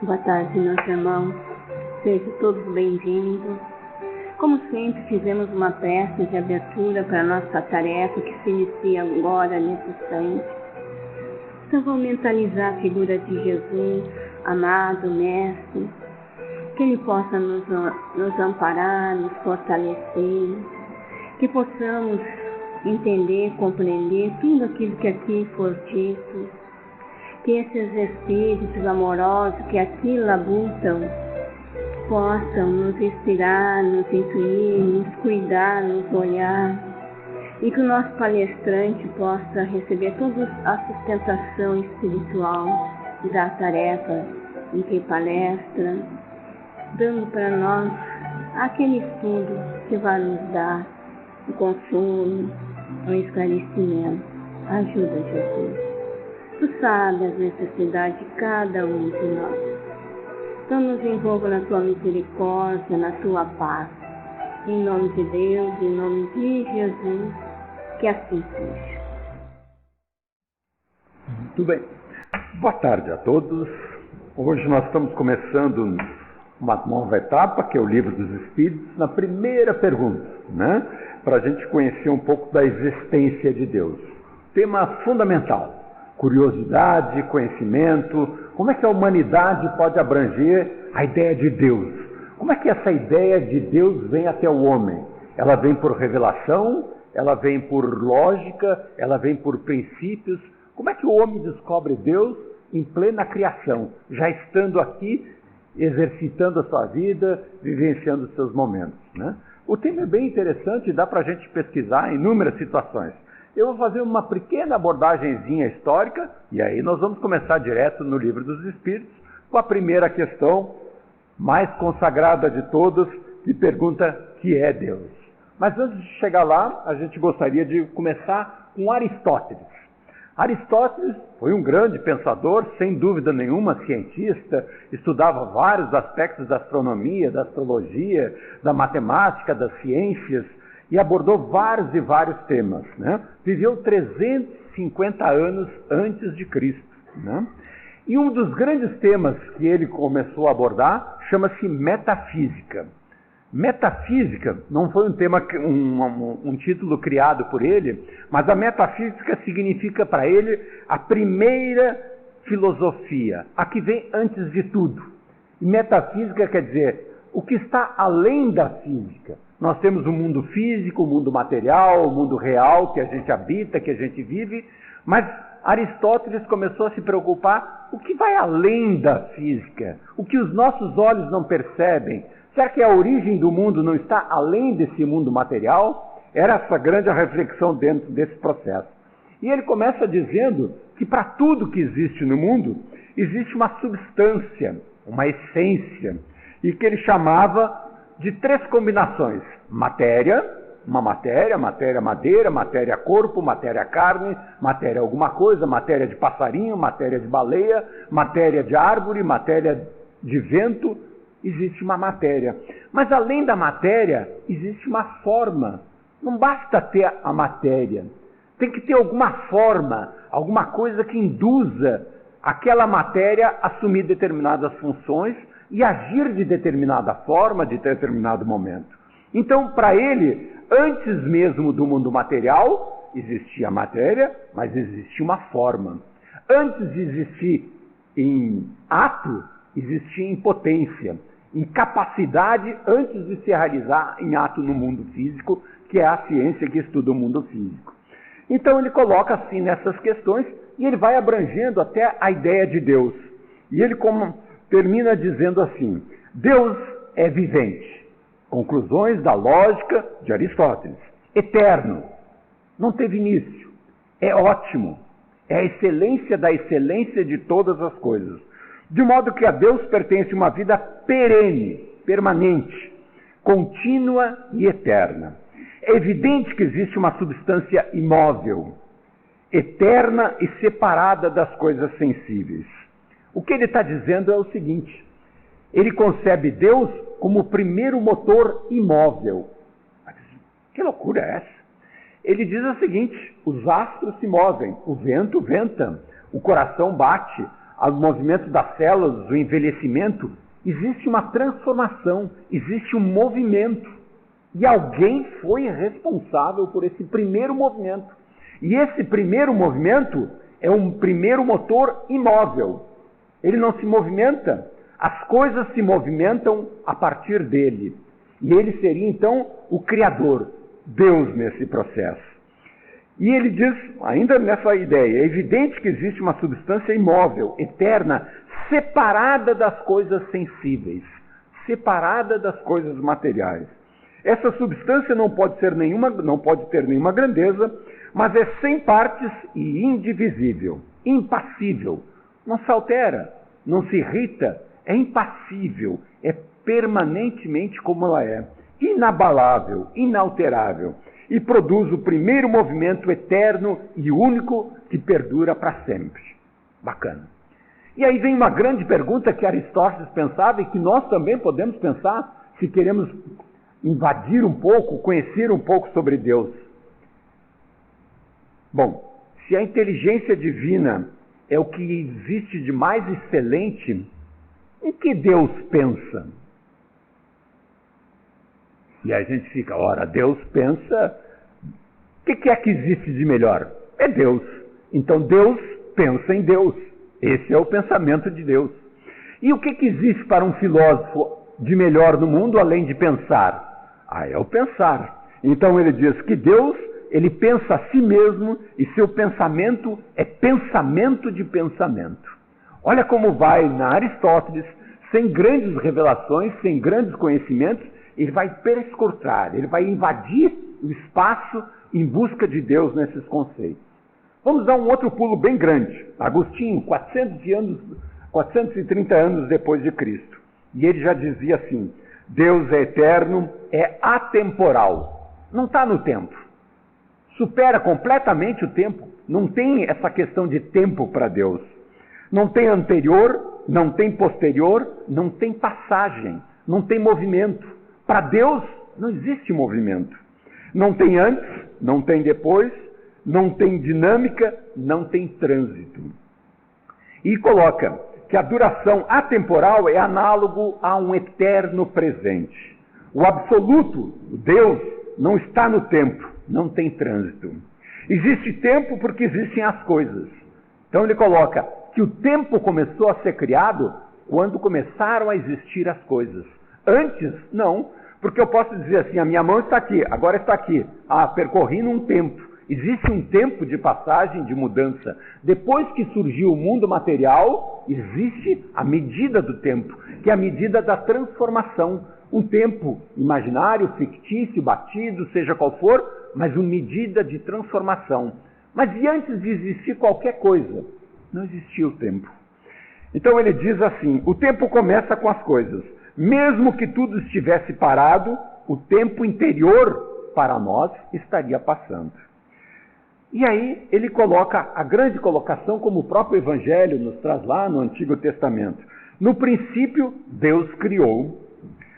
Boa tarde, meus irmãos. Sejam todos bem-vindos. Como sempre, fizemos uma prece de abertura para a nossa tarefa que se inicia agora, nesse instante. Então, vamos mentalizar a figura de Jesus, amado Mestre, que Ele possa nos amparar, nos fortalecer, que possamos entender, compreender tudo aquilo que aqui for dito, que esses espíritos amorosos que aqui labutam possam nos inspirar, nos intuir, nos cuidar, nos olhar, e que o nosso palestrante possa receber toda a sustentação espiritual da tarefa em que palestra, dando para nós aquele estudo que vai nos dar o consolo, o esclarecimento. Ajuda, Jesus. Tu sabes as necessidades de cada um de nós. Então nos envolva na tua misericórdia, na tua paz. Em nome de Deus, em nome de Jesus, que assim seja. Muito bem. Boa tarde a todos. Hoje nós estamos começando uma nova etapa, que é o Livro dos Espíritos, na primeira pergunta, né? Para a gente conhecer um pouco da existência de Deus. Tema fundamental. Curiosidade, conhecimento, como é que a humanidade pode abranger a ideia de Deus? Como é que essa ideia de Deus vem até o homem? Ela vem por revelação, ela vem por lógica, ela vem por princípios. Como é que o homem descobre Deus em plena criação, já estando aqui, exercitando a sua vida, vivenciando os seus momentos, né? O tema é bem interessante e dá para a gente pesquisar em inúmeras situações. Eu vou fazer uma pequena abordagenzinha histórica e aí nós vamos começar direto no Livro dos Espíritos com a primeira questão mais consagrada de todas, que pergunta: que é Deus? Mas antes de chegar lá, a gente gostaria de começar com Aristóteles. Aristóteles foi um grande pensador, sem dúvida nenhuma, cientista, estudava vários aspectos da astronomia, da astrologia, da matemática, das ciências, e abordou vários e vários temas, né? Viveu 350 anos antes de Cristo, né? E um dos grandes temas que ele começou a abordar chama-se metafísica. Metafísica não foi um tema, um título criado por ele, mas a metafísica significa para ele a primeira filosofia, a que vem antes de tudo. E metafísica quer dizer o que está além da física. Nós temos o mundo físico, o mundo material, o mundo real que a gente habita, que a gente vive, mas Aristóteles começou a se preocupar o que vai além da física, o que os nossos olhos não percebem. Será que a origem do mundo não está além desse mundo material? Era essa grande reflexão dentro desse processo. E ele começa dizendo que para tudo que existe no mundo, existe uma substância, uma essência, e que ele chamava de 3 combinações: matéria, matéria madeira, matéria corpo, matéria carne, matéria alguma coisa, matéria de passarinho, matéria de baleia, matéria de árvore, matéria de vento. Existe uma matéria. Mas além da matéria, existe uma forma. Não basta ter a matéria. Tem que ter alguma forma, alguma coisa que induza aquela matéria a assumir determinadas funções e agir de determinada forma, de determinado momento. Então, para ele, antes mesmo do mundo material, existia a matéria, mas existia uma forma. Antes de existir em ato, existia em potência, em capacidade, antes de se realizar em ato no mundo físico, que é a ciência que estuda o mundo físico. Então, ele coloca assim nessas questões e ele vai abrangendo até a ideia de Deus. E ele termina dizendo assim: Deus é vivente. Conclusões da lógica de Aristóteles. Eterno. Não teve início. É ótimo. É a excelência da excelência de todas as coisas. De modo que a Deus pertence uma vida perene, permanente, contínua e eterna. É evidente que existe uma substância imóvel, eterna e separada das coisas sensíveis. O que ele está dizendo é o seguinte: ele concebe Deus como o primeiro motor imóvel. Que loucura é essa? Ele diz o seguinte: os astros se movem, o vento venta, o coração bate, ao movimento das células, do envelhecimento, existe uma transformação, existe um movimento. E alguém foi responsável por esse primeiro movimento. E esse primeiro movimento é um primeiro motor imóvel. Ele não se movimenta, as coisas se movimentam a partir dele. E ele seria, então, o Criador, Deus nesse processo. E ele diz, ainda nessa ideia, é evidente que existe uma substância imóvel, eterna, separada das coisas sensíveis, separada das coisas materiais. Essa substância não pode ter nenhuma grandeza, mas é sem partes e indivisível, impassível. Não se altera, não se irrita, é impassível, é permanentemente como ela é, inabalável, inalterável, e produz o primeiro movimento eterno e único que perdura para sempre. Bacana. E aí vem uma grande pergunta que Aristóteles pensava e que nós também podemos pensar se queremos invadir um pouco, conhecer um pouco sobre Deus. Bom, se a inteligência divina é o que existe de mais excelente, em que Deus pensa? E aí a gente fica, ora, Deus pensa, o que é que existe de melhor? É Deus. Então Deus pensa em Deus. Esse é o pensamento de Deus. E o que existe para um filósofo de melhor no mundo, além de pensar? É o pensar. Então ele diz que Deus, ele pensa a si mesmo e seu pensamento é pensamento de pensamento. Olha como vai na Aristóteles, sem grandes revelações, sem grandes conhecimentos, ele vai perscrutar, ele vai invadir o espaço em busca de Deus nesses conceitos. Vamos dar um outro pulo bem grande. Agostinho, 430 anos depois de Cristo. E ele já dizia assim, Deus é eterno, é atemporal. Não está no tempo. Supera completamente o tempo. Não tem essa questão de tempo para Deus. Não tem anterior, não tem posterior, não tem passagem, não tem movimento. Para Deus não existe movimento. Não tem antes, não tem depois, não tem dinâmica, não tem trânsito. E coloca que a duração atemporal é análogo a um eterno presente. O absoluto, o Deus, não está no tempo, não tem trânsito. Existe tempo porque existem as coisas. Então ele coloca que o tempo começou a ser criado quando começaram a existir as coisas. Antes, não, porque eu posso dizer assim, a minha mão está aqui, agora está aqui. Percorri num tempo. Existe um tempo de passagem, de mudança. Depois que surgiu o mundo material, existe a medida do tempo, que é a medida da transformação. Um tempo imaginário, fictício, batido, seja qual for, mas uma medida de transformação. Mas e antes de existir qualquer coisa? Não existia o tempo. Então ele diz assim, o tempo começa com as coisas. Mesmo que tudo estivesse parado, o tempo interior para nós estaria passando. E aí ele coloca a grande colocação, como o próprio Evangelho nos traz lá no Antigo Testamento. No princípio, Deus criou.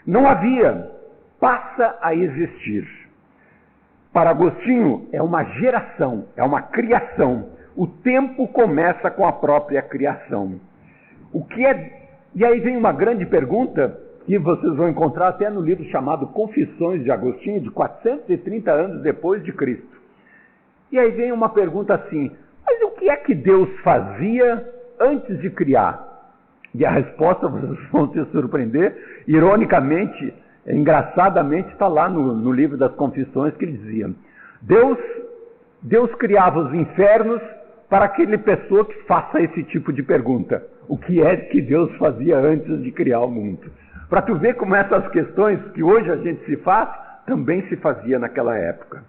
Não havia, passa a existir. Para Agostinho, é uma geração, é uma criação. O tempo começa com a própria criação. E aí vem uma grande pergunta, que vocês vão encontrar até no livro chamado Confissões de Agostinho, de 430 anos depois de Cristo. E aí vem uma pergunta assim, mas o que é que Deus fazia antes de criar? E a resposta, vocês vão se surpreender, ironicamente, engraçadamente, está lá no livro das Confissões, que ele dizia, Deus criava os infernos para aquele pessoa que faça esse tipo de pergunta. O que é que Deus fazia antes de criar o mundo? Para tu ver como essas questões que hoje a gente se faz, também se fazia naquela época.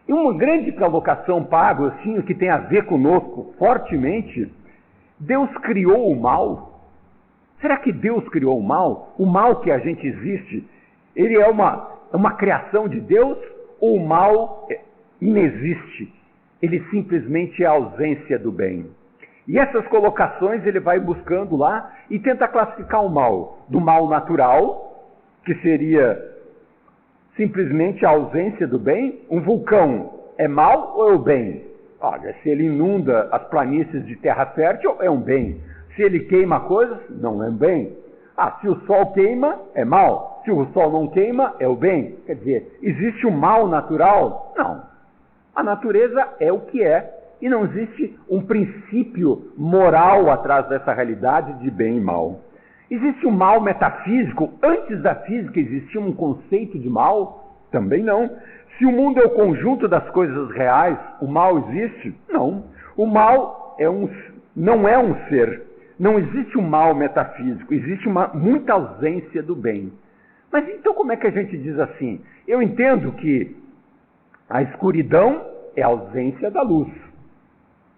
E uma grande colocação para Agostinho, que tem a ver conosco fortemente, Deus criou o mal? Será que Deus criou o mal? O mal que a gente existe, ele é uma criação de Deus ou o mal inexiste? Ele simplesmente é a ausência do bem. E essas colocações ele vai buscando lá e tenta classificar o mal. Do mal natural, que seria simplesmente a ausência do bem. Um vulcão é mal ou é o bem? Olha, se ele inunda as planícies de terra fértil, é um bem. Se ele queima coisas, não é bem. Se o sol queima, é mal. Se o sol não queima, é o bem. Quer dizer, existe o mal natural? Não. A natureza é o que é. E não existe um princípio moral atrás dessa realidade de bem e mal. Existe um mal metafísico? Antes da física existia um conceito de mal? Também não. Se o mundo é o conjunto das coisas reais, o mal existe? Não. O mal não é um ser. Não existe um mal metafísico. Existe muita ausência do bem. Mas então como é que a gente diz assim? Eu entendo que a escuridão é a ausência da luz.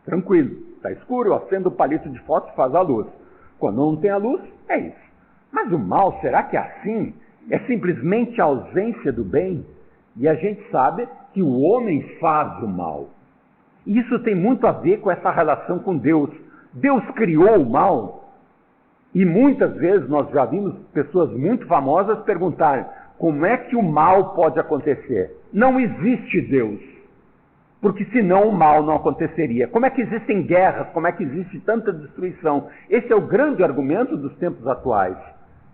Tranquilo, está escuro, eu acendo o palito de fósforo e faz a luz. Quando não tem a luz, é isso. Mas o mal, será que é assim? É simplesmente a ausência do bem? E a gente sabe que o homem faz o mal. E isso tem muito a ver com essa relação com Deus. Deus criou o mal. E muitas vezes nós já vimos pessoas muito famosas perguntarem como é que o mal pode acontecer? Não existe Deus. Porque senão o mal não aconteceria. Como é que existem guerras? Como é que existe tanta destruição? Esse é o grande argumento dos tempos atuais.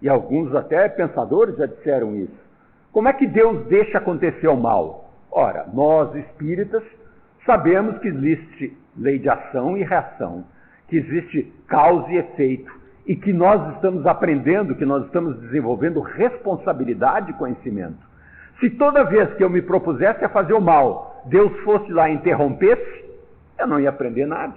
E alguns até pensadores já disseram isso. Como é que Deus deixa acontecer o mal? Ora, nós espíritas sabemos que existe lei de ação e reação, que existe causa e efeito, e que nós estamos aprendendo, que nós estamos desenvolvendo responsabilidade e conhecimento. Se toda vez que eu me propusesse a fazer o mal, Deus fosse lá e interrompesse, eu não ia aprender nada.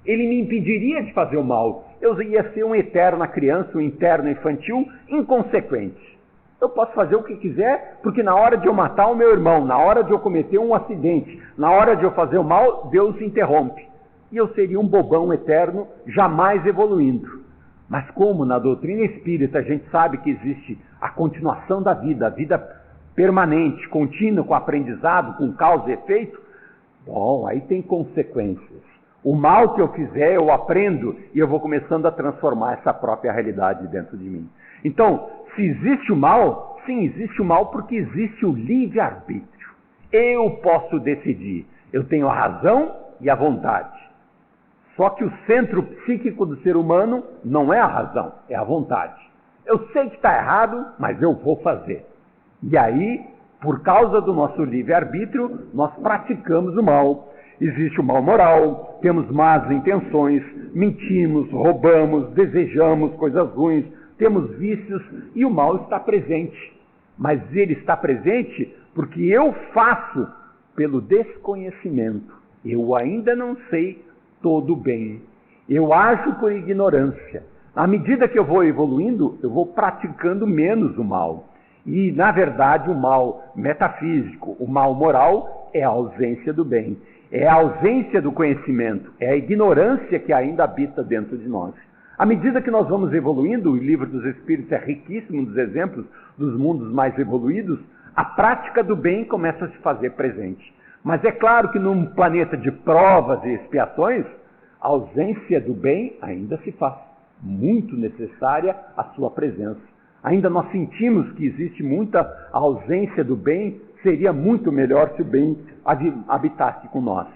Ele me impediria de fazer o mal. Eu ia ser uma eterna criança, um eterno infantil inconsequente. Eu posso fazer o que quiser, porque na hora de eu matar o meu irmão, na hora de eu cometer um acidente, na hora de eu fazer o mal, Deus interrompe. E eu seria um bobão eterno, jamais evoluindo. Mas como na doutrina espírita a gente sabe que existe a continuação da vida, a vida permanente, contínua, com aprendizado, com causa e efeito, bom, aí tem consequências. O mal que eu fizer, eu aprendo e eu vou começando a transformar essa própria realidade dentro de mim. Então, se existe o mal, sim, existe o mal porque existe o livre-arbítrio. Eu posso decidir. Eu tenho a razão e a vontade. Só que o centro psíquico do ser humano não é a razão, é a vontade. Eu sei que está errado, mas eu vou fazer. E aí, por causa do nosso livre-arbítrio, nós praticamos o mal. Existe o mal moral, temos más intenções, mentimos, roubamos, desejamos coisas ruins, temos vícios e o mal está presente. Mas ele está presente porque eu faço pelo desconhecimento. Eu ainda não sei todo o bem. Eu ajo por ignorância. À medida que eu vou evoluindo, eu vou praticando menos o mal. E, na verdade, o mal metafísico, o mal moral, é a ausência do bem. É a ausência do conhecimento, é a ignorância que ainda habita dentro de nós. À medida que nós vamos evoluindo, o Livro dos Espíritos é riquíssimo dos exemplos dos mundos mais evoluídos, a prática do bem começa a se fazer presente. Mas é claro que num planeta de provas e expiações, a ausência do bem ainda se faz muito necessária a sua presença. Ainda nós sentimos que existe muita ausência do bem, seria muito melhor se o bem habitasse com nós.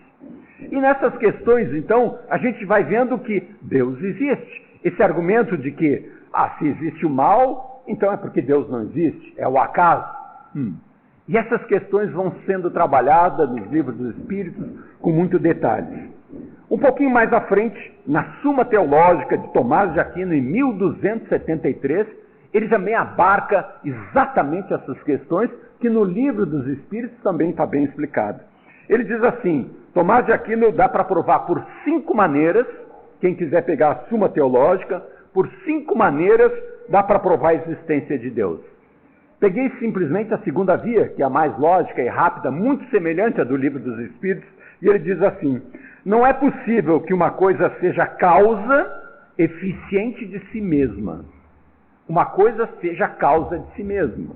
E nessas questões, então, a gente vai vendo que Deus existe. Esse argumento de que, se existe o mal, então é porque Deus não existe, é o acaso. E essas questões vão sendo trabalhadas nos livros dos Espíritos com muito detalhe. Um pouquinho mais à frente, na Suma Teológica de Tomás de Aquino, em 1273, ele também abarca exatamente essas questões que no Livro dos Espíritos também está bem explicado. Ele diz assim, Tomás de Aquino dá para provar por 5 maneiras, quem quiser pegar a Suma Teológica, por 5 maneiras dá para provar a existência de Deus. Peguei simplesmente a segunda via, que é a mais lógica e rápida, muito semelhante à do Livro dos Espíritos, e ele diz assim, não é possível que uma coisa seja causa eficiente de si mesma. Uma coisa seja causa de si mesma,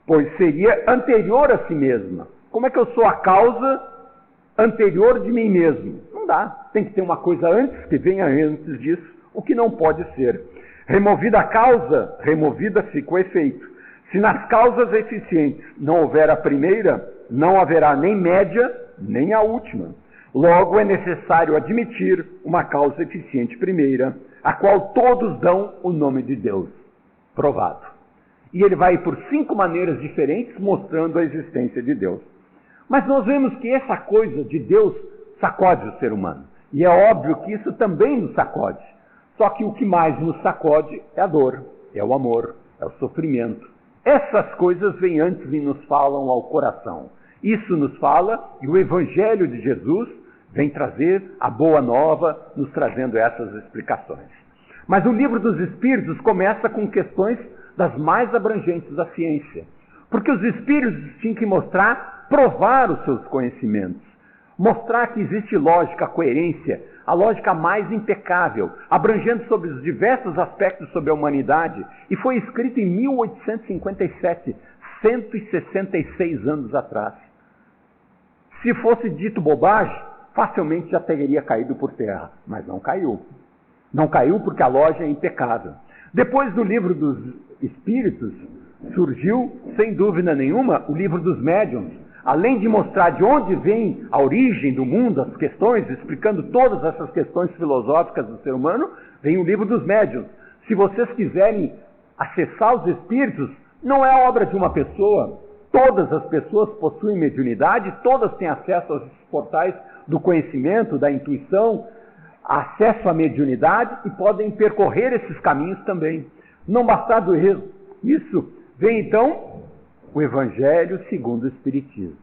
pois seria anterior a si mesma. Como é que eu sou a causa anterior de mim mesmo? Não dá. Tem que ter uma coisa antes, que venha antes disso, o que não pode ser. Removida a causa, removida-se o efeito. Se nas causas eficientes não houver a primeira, não haverá nem média, nem a última. Logo, é necessário admitir uma causa eficiente primeira, a qual todos dão o nome de Deus. Provado. E ele vai por 5 maneiras diferentes mostrando a existência de Deus. Mas nós vemos que essa coisa de Deus sacode o ser humano. E é óbvio que isso também nos sacode. Só que o que mais nos sacode é a dor, é o amor, é o sofrimento. Essas coisas vêm antes e nos falam ao coração. Isso nos fala e o Evangelho de Jesus vem trazer a boa nova, nos trazendo essas explicações. Mas o livro dos Espíritos começa com questões das mais abrangentes da ciência. Porque os Espíritos tinham que provar os seus conhecimentos. Mostrar que existe lógica, coerência, a lógica mais impecável, abrangendo sobre os diversos aspectos sobre a humanidade, e foi escrito em 1857, 166 anos atrás. Se fosse dito bobagem, facilmente já teria caído por terra, mas não caiu. Não caiu porque a lógica é impecável. Depois do livro dos Espíritos, surgiu, sem dúvida nenhuma, o livro dos Médiuns. Além de mostrar de onde vem a origem do mundo, as questões, explicando todas essas questões filosóficas do ser humano, vem o livro dos Médiuns. Se vocês quiserem acessar os Espíritos, não é obra de uma pessoa. Todas as pessoas possuem mediunidade, todas têm acesso aos portais do conhecimento, da intuição, acesso à mediunidade e podem percorrer esses caminhos também. Não bastando isso, vem então o Evangelho segundo o Espiritismo.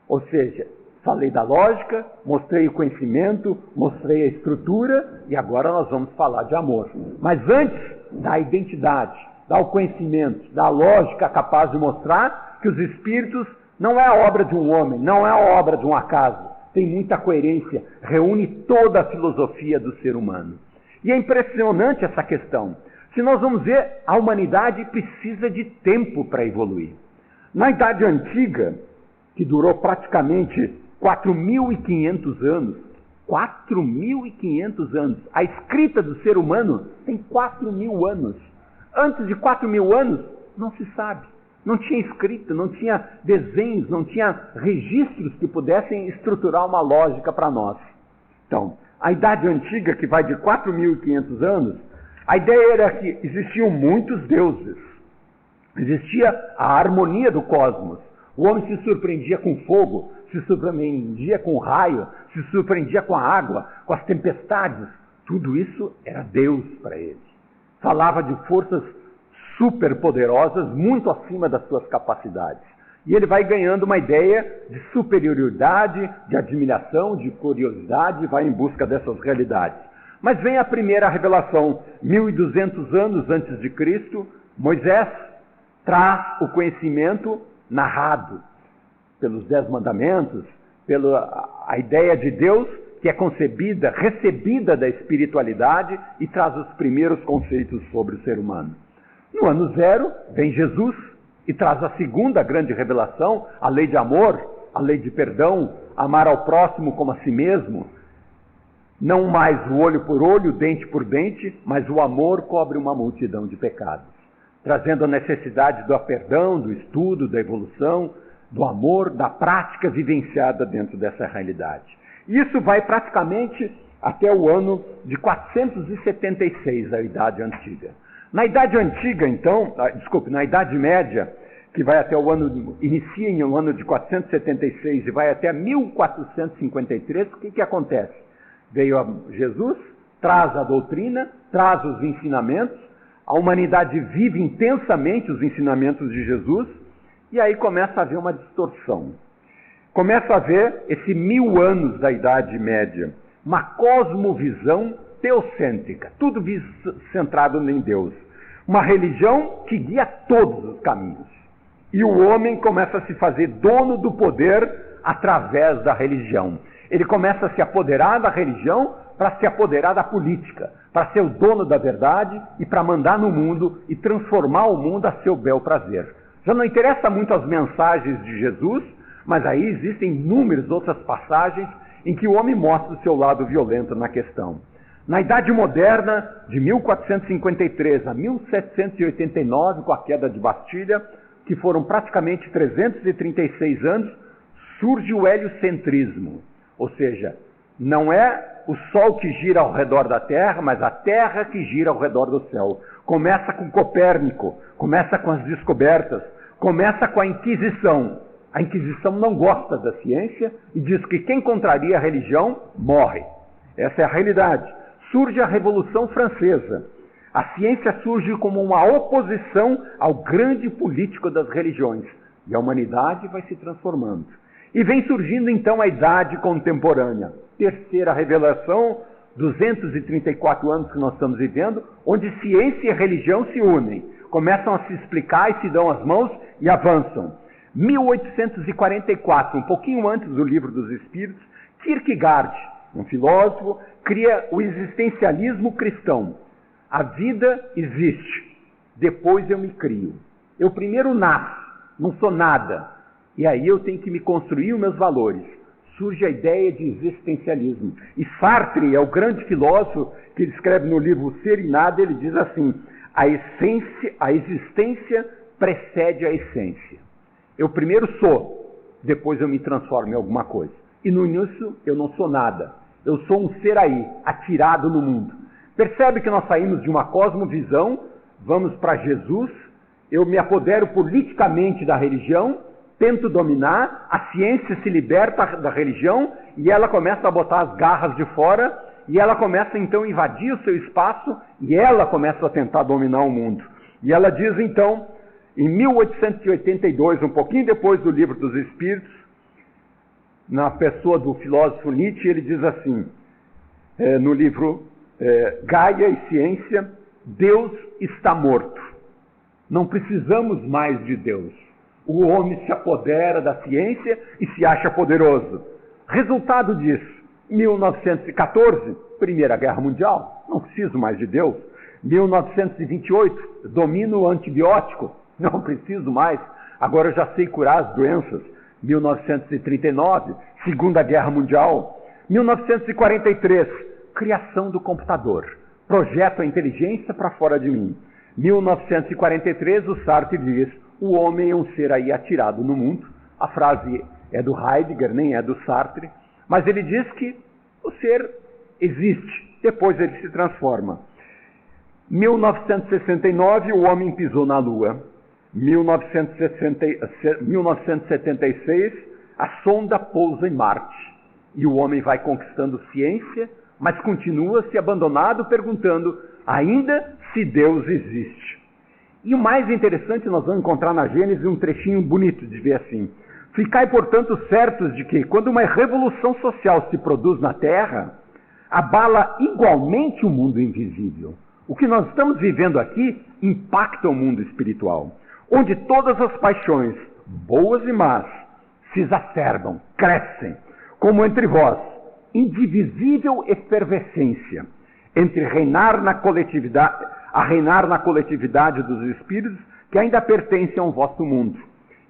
Ou seja, falei da lógica, mostrei o conhecimento, mostrei a estrutura e agora nós vamos falar de amor. Mas antes da identidade, da conhecimento, da lógica capaz de mostrar que os Espíritos não é a obra de um homem, não é a obra de um acaso. Tem muita coerência, reúne toda a filosofia do ser humano. E é impressionante essa questão. Se nós vamos ver, a humanidade precisa de tempo para evoluir. Na Idade Antiga, que durou praticamente 4.500 anos, 4.500 anos, a escrita do ser humano tem 4.000 anos. Antes de 4.000 anos, não se sabe. Não tinha escrita, não tinha desenhos, não tinha registros que pudessem estruturar uma lógica para nós. Então, a Idade Antiga, que vai de 4.500 anos, a ideia era que existiam muitos deuses. Existia a harmonia do cosmos. O homem se surpreendia com fogo, se surpreendia com raio, se surpreendia com a água, com as tempestades. Tudo isso era Deus para ele. Falava de forças superpoderosas, muito acima das suas capacidades. E ele vai ganhando uma ideia de superioridade, de admiração, de curiosidade, e vai em busca dessas realidades. Mas vem a primeira revelação, 1.200 anos antes de Cristo, Moisés traz o conhecimento narrado pelos 10 mandamentos, pela a ideia de Deus que é concebida, recebida da espiritualidade e traz os primeiros conceitos sobre o ser humano. No ano 0, vem Jesus e traz a segunda grande revelação, a lei de amor, a lei de perdão, amar ao próximo como a si mesmo. Não mais o olho por olho, dente por dente, mas o amor cobre uma multidão de pecados. Trazendo a necessidade do perdão, do estudo, da evolução, do amor, da prática vivenciada dentro dessa realidade. Isso vai praticamente até o ano de 476, a Idade Antiga. Na Idade Antiga, então, na Idade Média, que vai até inicia em um ano de 476 e vai até 1453, o que acontece? Veio Jesus, traz a doutrina, traz os ensinamentos, a humanidade vive intensamente os ensinamentos de Jesus, e aí começa a haver uma distorção. Começa a haver esse 1000 anos da Idade Média, uma cosmovisão teocêntrica, tudo centrado em Deus. Uma religião que guia todos os caminhos. E o homem começa a se fazer dono do poder através da religião. Ele começa a se apoderar da religião para se apoderar da política, para ser o dono da verdade e para mandar no mundo e transformar o mundo a seu bel prazer. Já não interessa muito as mensagens de Jesus, mas aí existem inúmeras outras passagens em que o homem mostra o seu lado violento na questão. Na Idade Moderna, de 1453 a 1789, com a queda de Bastilha, que foram praticamente 336 anos, surge o heliocentrismo. Ou seja, não é o Sol que gira ao redor da Terra, mas a Terra que gira ao redor do céu. Começa com Copérnico, começa com as descobertas, começa com a Inquisição. A Inquisição não gosta da ciência e diz que quem contraria a religião morre. Essa é a realidade. Surge a Revolução Francesa. A ciência surge como uma oposição ao grande político das religiões. E a humanidade vai se transformando. E vem surgindo então a Idade Contemporânea. Terceira revelação, 234 anos que nós estamos vivendo, onde ciência e religião se unem. Começam a se explicar e se dão as mãos e avançam. 1844, um pouquinho antes do Livro dos Espíritos, Kierkegaard, um filósofo, cria o existencialismo cristão. A vida existe, depois eu me crio. Eu primeiro nasço, não sou nada, e aí eu tenho que me construir os meus valores. Surge a ideia de existencialismo. E Sartre é o grande filósofo que ele escreve no livro O Ser e Nada, ele diz assim: a existência precede a essência. Eu primeiro sou, depois eu me transformo em alguma coisa. E no início eu não sou nada. Eu sou um ser aí, atirado no mundo. Percebe que nós saímos de uma cosmovisão, vamos para Jesus, eu me apodero politicamente da religião, tento dominar, a ciência se liberta da religião e ela começa a botar as garras de fora e ela começa então a invadir o seu espaço e ela começa a tentar dominar o mundo. E ela diz então, em 1882, um pouquinho depois do Livro dos Espíritos, na pessoa do filósofo Nietzsche, ele diz assim, no livro Gaia e Ciência, Deus está morto. Não precisamos mais de Deus. O homem se apodera da ciência e se acha poderoso. Resultado disso, 1914, Primeira Guerra Mundial, não preciso mais de Deus. 1928, domino o antibiótico, não preciso mais, agora eu já sei curar as doenças. 1939, Segunda Guerra Mundial. 1943, criação do computador. Projeto a inteligência para fora de mim. 1943, o Sartre diz, o homem é um ser aí atirado no mundo. A frase é do Heidegger, nem é do Sartre. Mas ele diz que o ser existe, depois ele se transforma. 1969, o homem pisou na Lua. 1976, a sonda pousa em Marte. E o homem vai conquistando ciência, mas continua se abandonado, perguntando ainda se Deus existe. E o mais interessante, nós vamos encontrar na Gênesis um trechinho bonito de ver assim. Ficai, portanto, certos de que, quando uma revolução social se produz na Terra, abala igualmente o mundo invisível. O que nós estamos vivendo aqui impacta o mundo espiritual, onde todas as paixões, boas e más, se exacerbam, crescem, como entre vós, indivisível efervescência, entre reinar na coletividade dos espíritos que ainda pertencem ao vosso mundo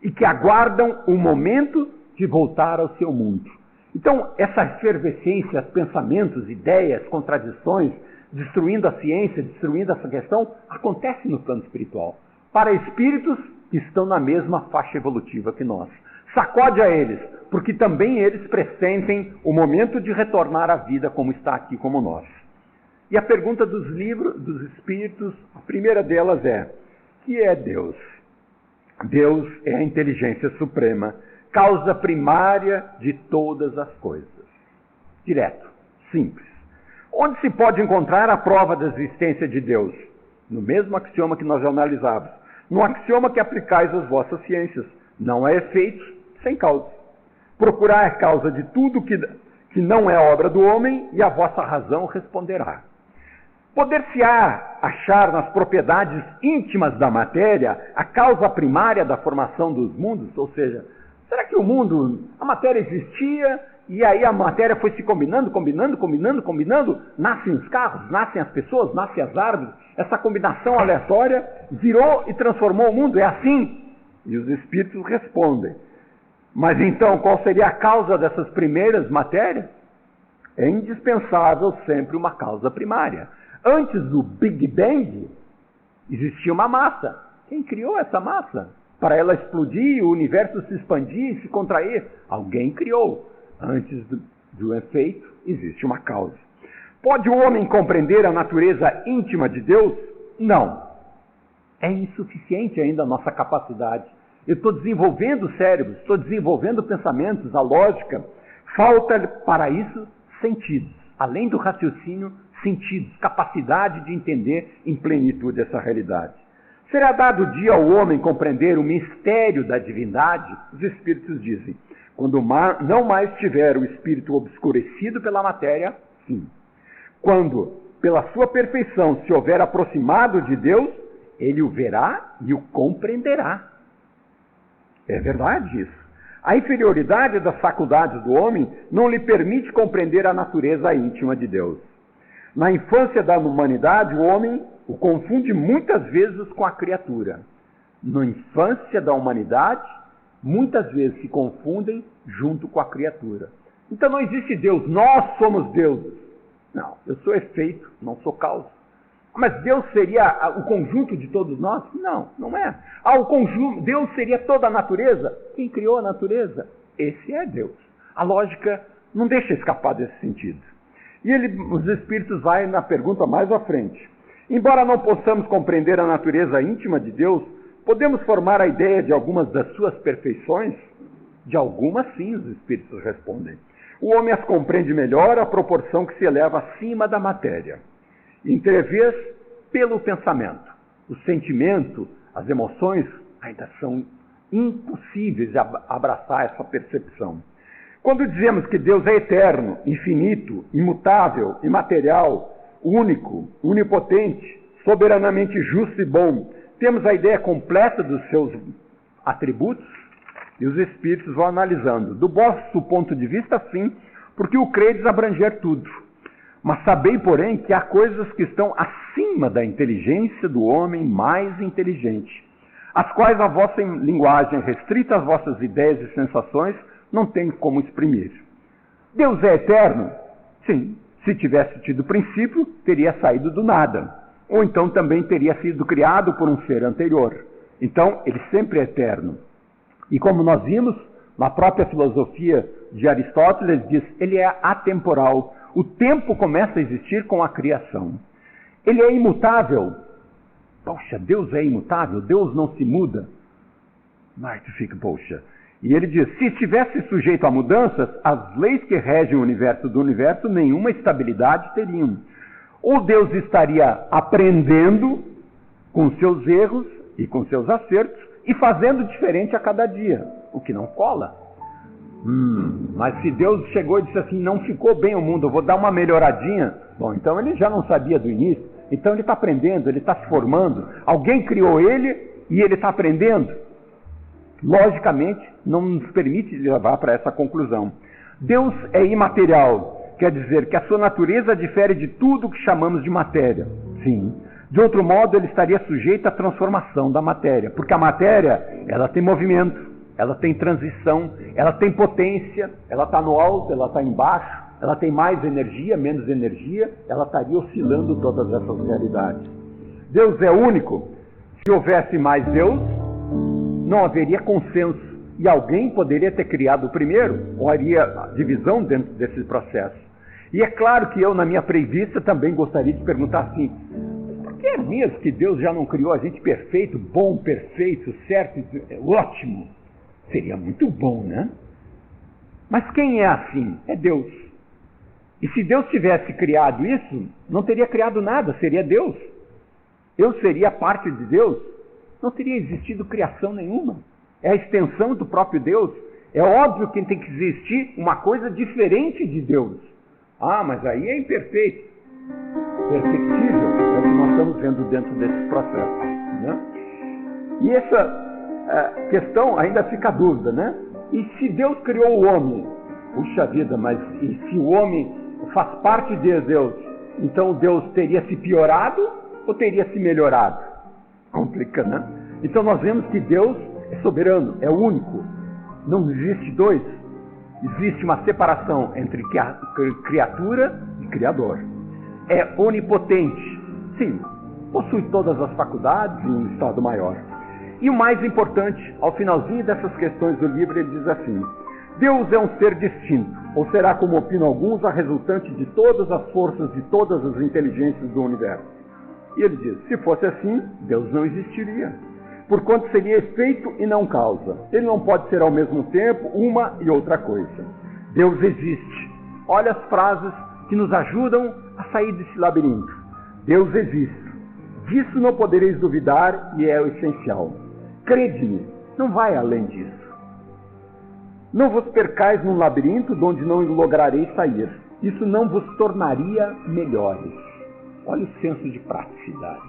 e que aguardam o momento de voltar ao seu mundo. Então, essa efervescência, pensamentos, ideias, contradições, destruindo a ciência, destruindo essa questão, acontece no plano espiritual, para espíritos que estão na mesma faixa evolutiva que nós. Sacode a eles, porque também eles pressentem o momento de retornar à vida como está aqui, como nós. E a pergunta dos livros, dos espíritos, a primeira delas é, que é Deus? Deus é a inteligência suprema, causa primária de todas as coisas. Direto, simples. Onde se pode encontrar a prova da existência de Deus? No mesmo axioma que nós já analisávamos. No axioma que aplicais às vossas ciências. Não há efeitos sem causa. Procurai a causa de tudo que não é obra do homem e a vossa razão responderá. Poder-se-á achar nas propriedades íntimas da matéria a causa primária da formação dos mundos? Ou seja, será que a matéria existia e aí a matéria foi se combinando, nascem os carros, nascem as pessoas, nascem as árvores, essa combinação aleatória virou e transformou o mundo, é assim? E os espíritos respondem. Mas então, qual seria a causa dessas primeiras matérias? É indispensável sempre uma causa primária. Antes do Big Bang, existia uma massa. Quem criou essa massa? Para ela explodir, o universo se expandir e se contrair? Alguém criou. Antes do efeito, existe uma causa. Pode o homem compreender a natureza íntima de Deus? Não. É insuficiente ainda a nossa capacidade. Eu estou desenvolvendo o cérebro, estou desenvolvendo pensamentos, a lógica. Falta para isso sentidos. Além do raciocínio, sentidos, capacidade de entender em plenitude essa realidade. Será dado o dia ao homem compreender o mistério da divindade? Os Espíritos dizem, quando não mais tiver o espírito obscurecido pela matéria, sim. Quando, pela sua perfeição, se houver aproximado de Deus, ele o verá e o compreenderá. É verdade isso. A inferioridade das faculdades do homem não lhe permite compreender a natureza íntima de Deus. Na infância da humanidade, o homem o confunde muitas vezes com a criatura. Na infância da humanidade, muitas vezes se confundem junto com a criatura. Então não existe Deus, nós somos deuses. Não, eu sou efeito, não sou causa. Mas Deus seria o conjunto de todos nós? Não, não é. O conjunto, Deus seria toda a natureza? Quem criou a natureza? Esse é Deus. A lógica não deixa escapar desse sentido. E os Espíritos vai na pergunta mais à frente. Embora não possamos compreender a natureza íntima de Deus, podemos formar a ideia de algumas das suas perfeições? De algumas, sim, os Espíritos respondem. O homem as compreende melhor à proporção que se eleva acima da matéria. Entrevês pelo pensamento. O sentimento, as emoções, ainda são impossíveis de abraçar essa percepção. Quando dizemos que Deus é eterno, infinito, imutável, imaterial, único, onipotente, soberanamente justo e bom, temos a ideia completa dos seus atributos? E os Espíritos vão analisando. Do vosso ponto de vista, sim, porque o credes abranger tudo. Mas sabei, porém, que há coisas que estão acima da inteligência do homem mais inteligente, as quais a vossa linguagem, restrita às vossas ideias e sensações, não tem como exprimir. Deus é eterno? Sim. Se tivesse tido princípio, teria saído do nada. Ou então também teria sido criado por um ser anterior. Então, ele sempre é eterno. E como nós vimos, na própria filosofia de Aristóteles, diz, ele é atemporal. O tempo começa a existir com a criação. Ele é imutável. Poxa, Deus é imutável? Deus não se muda? Mas tu fica, poxa. E ele diz, se estivesse sujeito a mudanças, as leis que regem o universo do universo, nenhuma estabilidade teriam. Ou Deus estaria aprendendo com seus erros e com seus acertos e fazendo diferente a cada dia, o que não cola. Mas se Deus chegou e disse assim, não ficou bem o mundo, eu vou dar uma melhoradinha, bom, então ele já não sabia do início, então ele está aprendendo, ele está se formando, alguém criou ele e ele está aprendendo. Logicamente, não nos permite levar para essa conclusão. Deus é imaterial, quer dizer que a sua natureza difere de tudo que chamamos de matéria. Sim. De outro modo, ele estaria sujeito à transformação da matéria, porque a matéria, ela tem movimento, ela tem transição, ela tem potência, ela está no alto, ela está embaixo, ela tem mais energia, menos energia, ela estaria oscilando todas essas realidades. Deus é único. Se houvesse mais Deus, não haveria consenso. E alguém poderia ter criado o primeiro, ou haveria divisão dentro desse processo. E é claro que eu, na minha preguiça, também gostaria de perguntar assim, por que é mesmo que Deus já não criou a gente perfeito, bom, perfeito, certo, ótimo? Seria muito bom, né? Mas quem é assim? É Deus. E se Deus tivesse criado isso, não teria criado nada, seria Deus. Eu seria parte de Deus, não teria existido criação nenhuma. É a extensão do próprio Deus. É óbvio que tem que existir uma coisa diferente de Deus. Mas aí é imperfeito. Perfectível. É o que nós estamos vendo dentro desses processos, né? E essa questão ainda fica a dúvida, né? E se Deus criou o homem? Puxa vida, mas e se o homem faz parte de Deus, então Deus teria se piorado ou teria se melhorado? Complica, né? Então nós vemos que Deus é soberano, é único. Não existe dois. Existe uma separação entre criatura e criador. É onipotente. Sim, possui todas as faculdades em um estado maior. E o mais importante, ao finalzinho dessas questões do livro, ele diz assim, Deus é um ser distinto, Ou será, como opinam alguns, a resultante de todas as forças de todas as inteligências do universo? E ele diz, se fosse assim, Deus não existiria, porquanto seria efeito e não causa. Ele não pode ser ao mesmo tempo uma e outra coisa. Deus existe. Olha as frases que nos ajudam a sair desse labirinto. Deus existe. Disso não podereis duvidar e é o essencial. Crede-me, não vai além disso. Não vos percais num labirinto de onde não lograreis sair. Isso não vos tornaria melhores. Olha o senso de praticidade.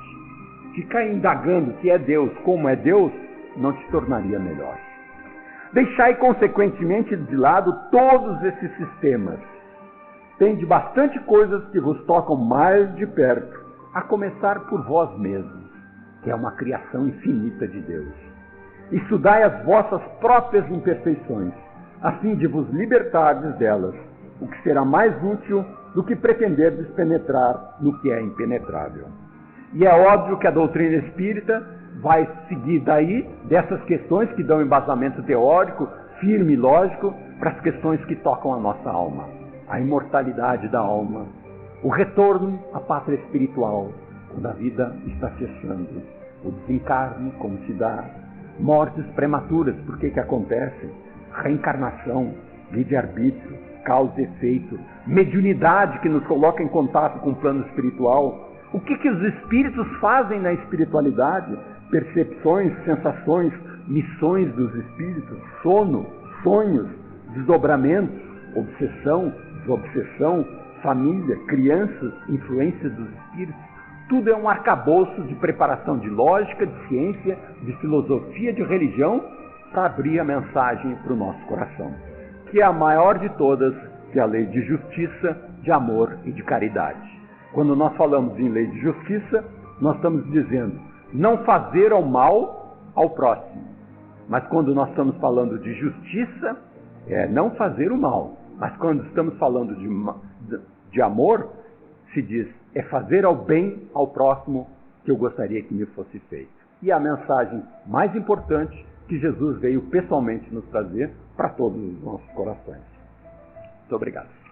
Ficar indagando que é Deus, como é Deus, não te tornaria melhor. Deixai consequentemente de lado todos esses sistemas. Tende bastante coisas que vos tocam mais de perto, a começar por vós mesmos, que é uma criação infinita de Deus. Estudai as vossas próprias imperfeições, a fim de vos libertardes delas, o que será mais útil do que pretenderdes penetrar no que é impenetrável. E é óbvio que a doutrina espírita vai seguir daí dessas questões que dão embasamento teórico, firme e lógico, para as questões que tocam a nossa alma. A imortalidade da alma, o retorno à pátria espiritual, quando a vida está cessando, o desencarne, como se dá, mortes prematuras, por que acontecem, reencarnação, livre-arbítrio, causa e efeito, mediunidade que nos coloca em contato com o plano espiritual. O que os espíritos fazem na espiritualidade? Percepções, sensações, missões dos espíritos, sono, sonhos, desdobramentos, obsessão, desobsessão, família, crianças, influências dos espíritos. Tudo é um arcabouço de preparação de lógica, de ciência, de filosofia, de religião, para abrir a mensagem para o nosso coração, que é a maior de todas, que é a lei de justiça, de amor e de caridade. Quando nós falamos em lei de justiça, nós estamos dizendo não fazer o mal ao próximo. Mas quando nós estamos falando de justiça, é não fazer o mal. Mas quando estamos falando de amor, se diz, é fazer ao bem ao próximo que eu gostaria que me fosse feito. E a mensagem mais importante que Jesus veio pessoalmente nos trazer para todos os nossos corações. Muito obrigado.